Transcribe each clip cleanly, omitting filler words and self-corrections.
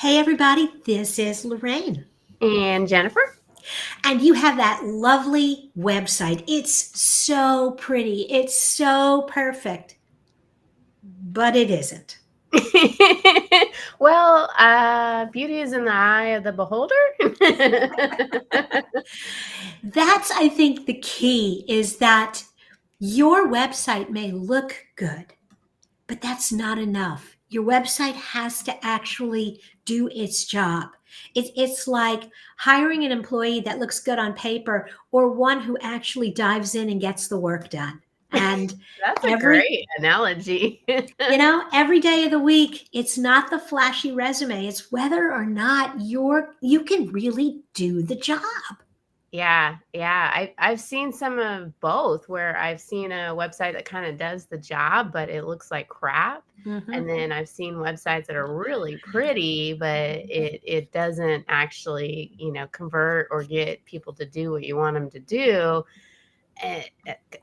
Hey, everybody, this is Lorraine. And Jennifer? And you have that lovely website. It's so pretty, it's so perfect, but it isn't. Well, beauty is in the eye of the beholder. That's, I think, the key is that your website may look good, but that's not enough. Your website has to actually do its job. It's like hiring an employee that looks good on paper or one who actually dives in and gets the work done. And That's a every, great analogy. every day of the week, it's not the flashy resume. It's whether or not you can really do the job. Yeah. I've seen some of both where I've seen a website that kind of does the job, but it looks like crap. Mhm. And then I've seen websites that are really pretty, but it doesn't actually, convert or get people to do what you want them to do. And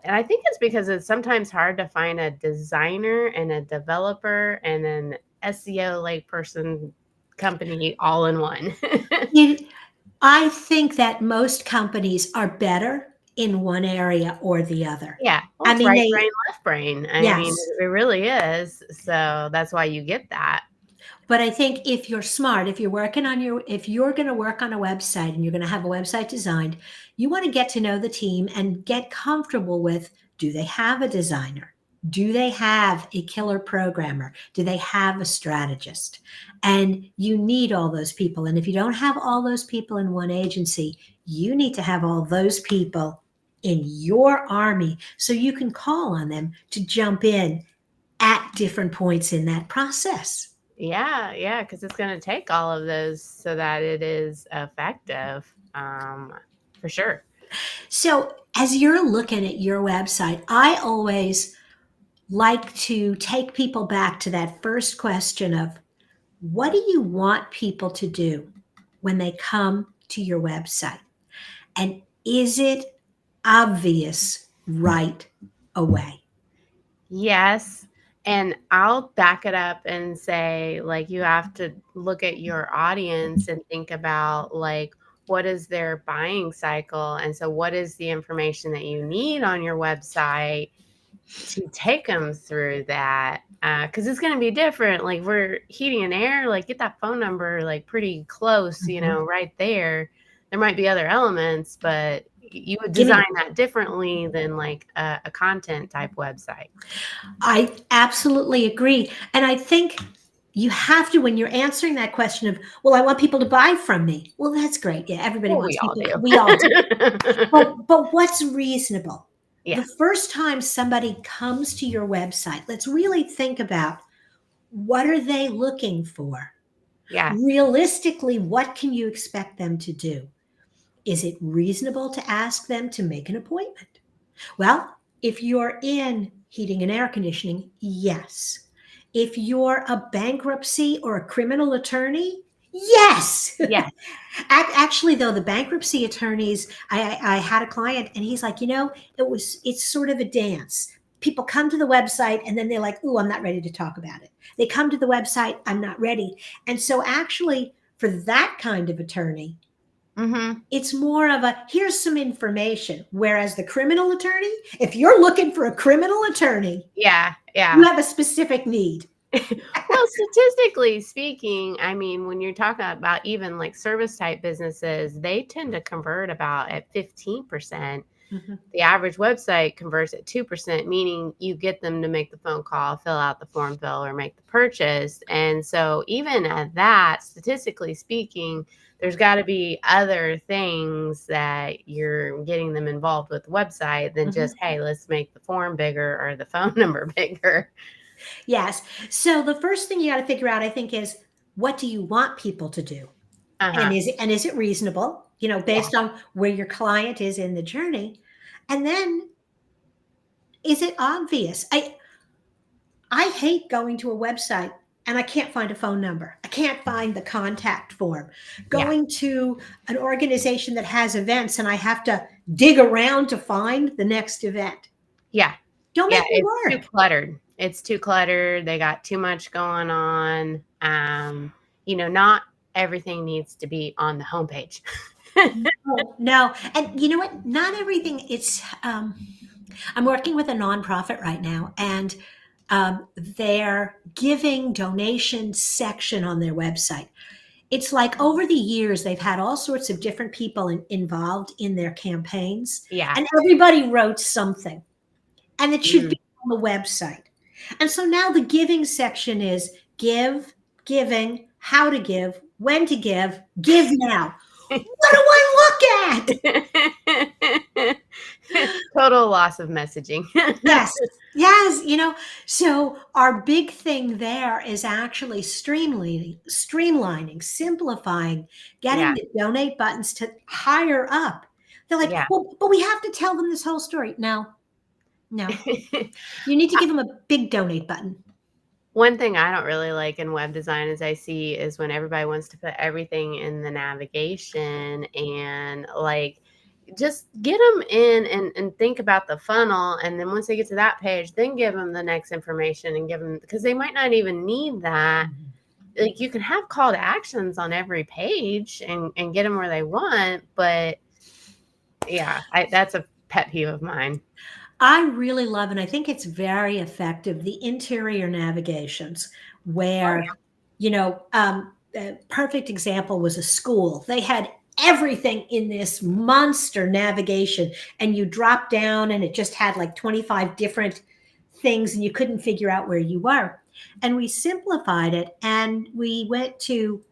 I think it's because it's sometimes hard to find a designer and a developer and an SEO like person company all in one. It, I think that most companies are better in one area or the other. Yeah, well, I it's mean, right brain, left brain. I mean, yes, it really is. So that's why you get that. but I think if you're smart, if you're going to work on a website and you're going to have a website designed, you want to get to know the team and get comfortable with, do they have a designer? Do they have a killer programmer? Do they have a strategist? And you need all those people. And if you don't have all those people in one agency, you need to have all those people in your army so you can call on them to jump in at different points in that process. Yeah, because it's going to take all of those so that it is effective, for sure. So, as you're looking at your website, I always like to take people back to that first question of, what do you want people to do when they come to your website? And is it obvious right away? Yes. And I'll back it up and say, like, you have to look at your audience and think about, like, what is their buying cycle? And so, what is the information that you need on your website to take them through that? Because it's going to be different. Like, we're heating and air, like, get that phone number, like, pretty close, Mhm. right there. There might be other elements, but you would Give design me, that differently than like a content type website. I absolutely agree. And I think you have to, when you're answering that question of, well, I want people to buy from me. Well, that's great. Yeah, everybody Well, wants we all people. do. We all do. But what's reasonable? Yeah. The first time somebody comes to your website, let's really think about, what are they looking for? Yeah. Realistically, what can you expect them to do? Is it reasonable to ask them to make an appointment? Well, if you're in heating and air conditioning, yes. If you're a bankruptcy or a criminal attorney, yes. Yes. Actually, though, the bankruptcy attorneys, I had a client and he's like, it's sort of a dance. People come to the website and then they're like, ooh, I'm not ready to talk about it. They come to the website, I'm not ready. And so, actually, for that kind of attorney, Mhm. it's more of a, here's some information. Whereas the criminal attorney, if you're looking for a criminal attorney, Yeah, you yeah. have a specific need. Well, statistically speaking, I mean, when you're talking about even like service type businesses, they tend to convert about at 15%. Mhm. The average website converts at 2%, meaning you get them to make the phone call, fill out the form fill, or make the purchase. And so, even at that, statistically speaking, there's got to be other things that you're getting them involved with the website than Mhm. just, hey, let's make the form bigger or the phone number bigger. Yes. So the first thing you got to figure out, I think, is, what do you want people to do? Uh And huh. is it reasonable, Yeah. based on where your client is in the journey? And then, is it obvious? I hate going to a website and I can't find a phone number. I can't find the contact form. Yeah. Going to an organization that has events and I have to dig around to find the next event. Yeah. Don't Yeah. make me It's too work. cluttered. It's too cluttered. They got too much going on. Not everything needs to be on the homepage. No, no. And you know what? Not everything. I'm working with a nonprofit right now, and their giving donation section on their website. It's like over the years, they've had all sorts of different people involved in their campaigns, Yeah. and everybody wrote something, and it should Mm. be on the website. And so now the giving section is give, giving, how to give now. What do I look at? Total loss of messaging. Yes, yes, so our big thing there is actually streamlining, simplifying, getting Yeah. the donate buttons to higher up. They're like, Yeah. well, but we have to tell them this whole story. No, no, you need to give them a big donate button. One thing I don't really like in web design as I see is when everybody wants to put everything in the navigation and like just get them in and think about the funnel. And then once they get to that page, then give them the next information and give them, because they might not even need that. Like you can have call to actions on every page and get them where they want. But yeah, that's a pet peeve of mine. I really love, and I think it's very effective, the interior navigations where, a perfect example was a school. They had everything in this monster navigation, and you drop down and it just had like 25 different things and you couldn't figure out where you were. And we simplified it and we went to,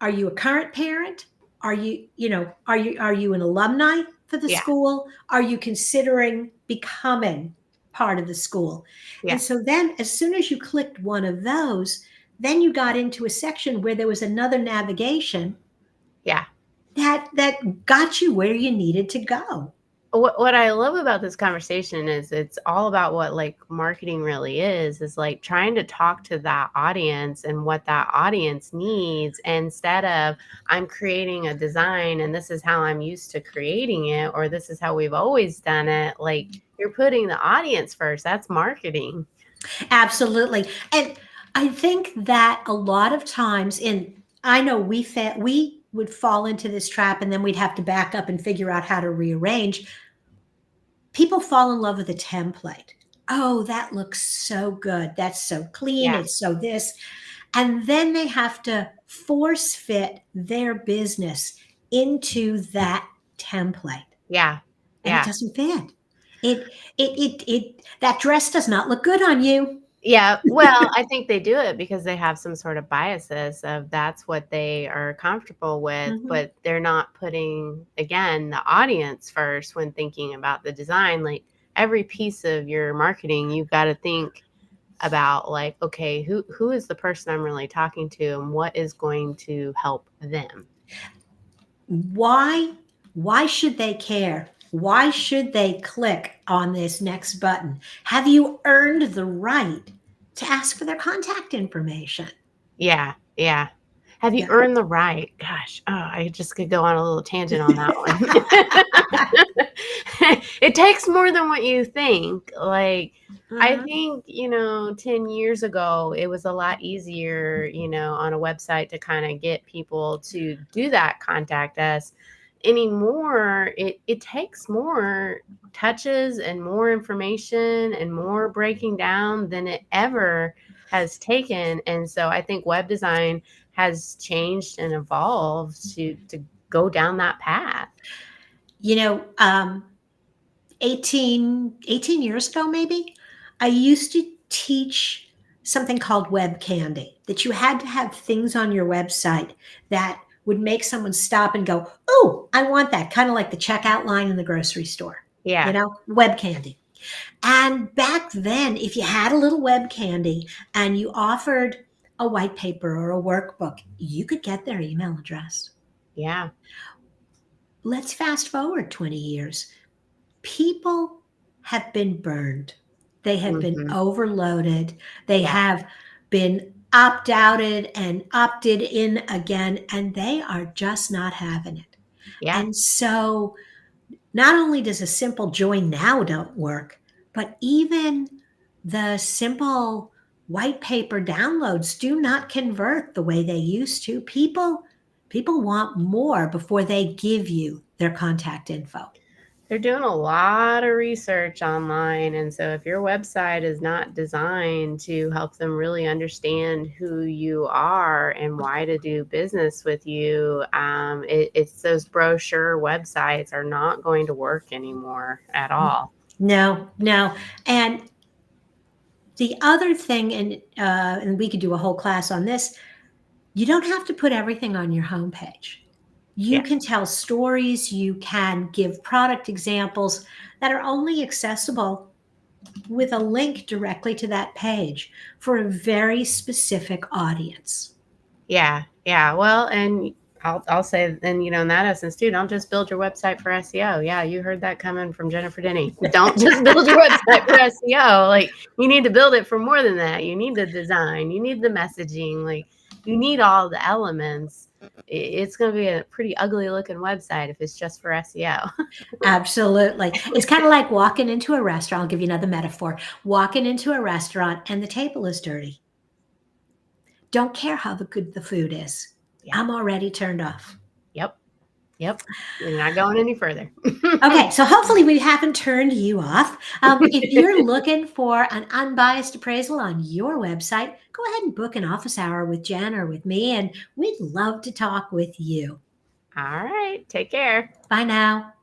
are you a current parent? Are you an alumni for the Yeah. school? Are you considering becoming part of the school? Yeah. And so then as soon as you clicked one of those, then you got into a section where there was another navigation. Yeah. That got you where you needed to go. What I love about this conversation is it's all about what like marketing really is like trying to talk to that audience and what that audience needs instead of I'm creating a design and this is how I'm used to creating it or this is how we've always done it. Like you're putting the audience first. That's marketing. Absolutely. And I think that a lot of times I know we would fall into this trap and then we'd have to back up and figure out how to rearrange. People fall in love with a template. Oh, that looks so good. That's so clean. Yeah. It's so this. And then they have to force fit their business into that template. Yeah. And it doesn't fit. That dress does not look good on you. Yeah, well, I think they do it because they have some sort of biases of that's what they are comfortable with, but they're not putting, again, the audience first when thinking about the design. Like every piece of your marketing, you've got to think about like, okay, who is the person I'm really talking to and what is going to help them? Why should they care? Why should they click on this next button? Have you earned the right to ask for their contact information? Yeah, yeah. Have you earned the right? Gosh, I just could go on a little tangent on that one. It takes more than what you think. Like, I think, 10 years ago, it was a lot easier, on a website to kind of get people to do that, contact us. Anymore, it takes more touches and more information and more breaking down than it ever has taken. And so I think web design has changed and evolved to go down that path. 18 years ago, maybe, I used to teach something called Web Candy, that you had to have things on your website that would make someone stop and go, oh, I want that. Kind of like the checkout line in the grocery store. Yeah. Web Candy. And back then, if you had a little Web Candy and you offered a white paper or a workbook, you could get their email address. Yeah. Let's fast forward 20 years. People have been burned. They have been overloaded. They have been opt-outed and opted in again, and they are just not having it. Yeah. And so not only does a simple join now don't work, but even the simple white paper downloads do not convert the way they used to. People want more before they give you their contact info. They're doing a lot of research online, and so if your website is not designed to help them really understand who you are and why to do business with you, it's those brochure websites are not going to work anymore at all. No, no. And the other thing, and we could do a whole class on this, you don't have to put everything on your homepage. You Yes. can tell stories, you can give product examples that are only accessible with a link directly to that page for a very specific audience. Yeah, yeah. Well, and I'll say, and in that essence too, don't just build your website for SEO. Yeah, you heard that coming from Jennifer Denny. Don't just build your website for SEO. Like, you need to build it for more than that. You need the design, you need the messaging, like you need all the elements. It's going to be a pretty ugly looking website if it's just for SEO. Absolutely. It's kind of like walking into a restaurant. I'll give you another metaphor. Walking into a restaurant and the table is dirty. Don't care how good the food is. Yeah. I'm already turned off. Yep. You're not going any further. Okay, so hopefully we haven't turned you off. If you're looking for an unbiased appraisal on your website, go ahead and book an office hour with Jen or with me, and we'd love to talk with you. All right. Take care. Bye now.